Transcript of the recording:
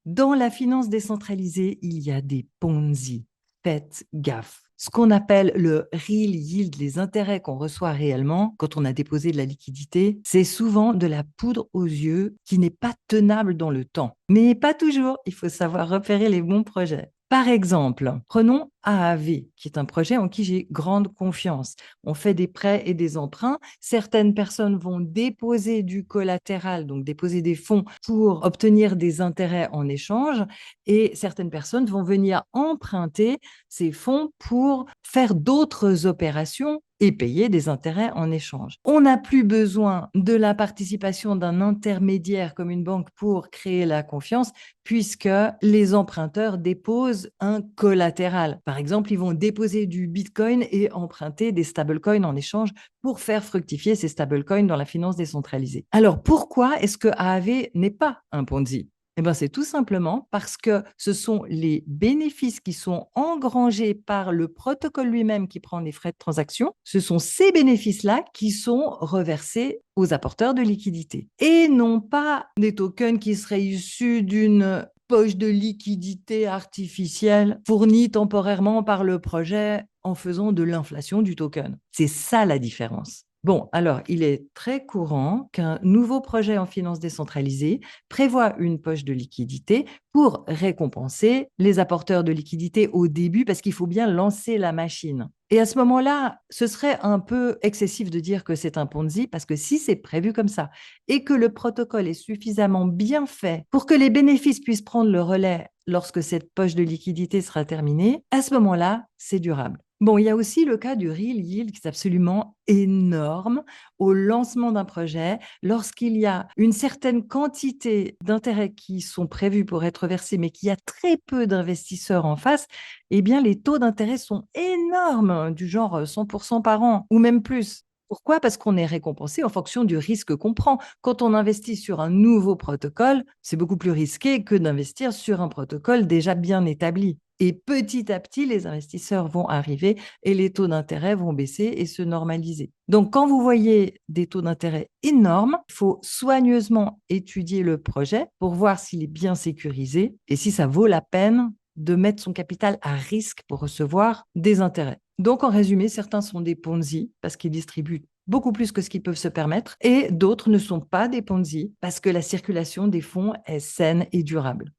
Dans la finance décentralisée, il y a des Ponzi. Faites gaffe. Ce qu'on appelle le real yield, les intérêts qu'on reçoit réellement quand on a déposé de la liquidité, c'est souvent de la poudre aux yeux qui n'est pas tenable dans le temps. Mais pas toujours, il faut savoir repérer les bons projets. Par exemple, prenons AAV, qui est un projet en qui j'ai grande confiance. On fait des prêts et des emprunts. Certaines personnes vont déposer du collatéral, donc déposer des fonds pour obtenir des intérêts en échange, et certaines personnes vont venir emprunter ces fonds pour faire d'autres opérations et payer des intérêts en échange. On n'a plus besoin de la participation d'un intermédiaire comme une banque pour créer la confiance, puisque les emprunteurs déposent un collatéral. Par exemple, ils vont déposer du Bitcoin et emprunter des stablecoins en échange pour faire fructifier ces stablecoins dans la finance décentralisée. Alors, pourquoi est-ce que AAV n'est pas un Ponzi? Eh bien, c'est tout simplement parce que ce sont les bénéfices qui sont engrangés par le protocole lui-même qui prend les frais de transaction. Ce sont ces bénéfices-là qui sont reversés aux apporteurs de liquidités et non pas des tokens qui seraient issus d'une poche de liquidité artificielle fournie temporairement par le projet en faisant de l'inflation du token. C'est ça la différence. Bon, alors, il est très courant qu'un nouveau projet en finance décentralisée prévoit une poche de liquidité pour récompenser les apporteurs de liquidité au début parce qu'il faut bien lancer la machine. Et à ce moment-là, ce serait un peu excessif de dire que c'est un Ponzi parce que si c'est prévu comme ça et que le protocole est suffisamment bien fait pour que les bénéfices puissent prendre le relais lorsque cette poche de liquidité sera terminée, à ce moment-là, c'est durable. Bon, il y a aussi le cas du real yield qui est absolument énorme au lancement d'un projet. Lorsqu'il y a une certaine quantité d'intérêts qui sont prévus pour être versés, mais qu'il y a très peu d'investisseurs en face, eh bien, les taux d'intérêt sont énormes, du genre 100% par an ou même plus. Pourquoi? Parce qu'on est récompensé en fonction du risque qu'on prend. Quand on investit sur un nouveau protocole, c'est beaucoup plus risqué que d'investir sur un protocole déjà bien établi. Et petit à petit, les investisseurs vont arriver et les taux d'intérêt vont baisser et se normaliser. Donc, quand vous voyez des taux d'intérêt énormes, il faut soigneusement étudier le projet pour voir s'il est bien sécurisé et si ça vaut la peine de mettre son capital à risque pour recevoir des intérêts. Donc, en résumé, certains sont des Ponzi parce qu'ils distribuent beaucoup plus que ce qu'ils peuvent se permettre et d'autres ne sont pas des Ponzi parce que la circulation des fonds est saine et durable.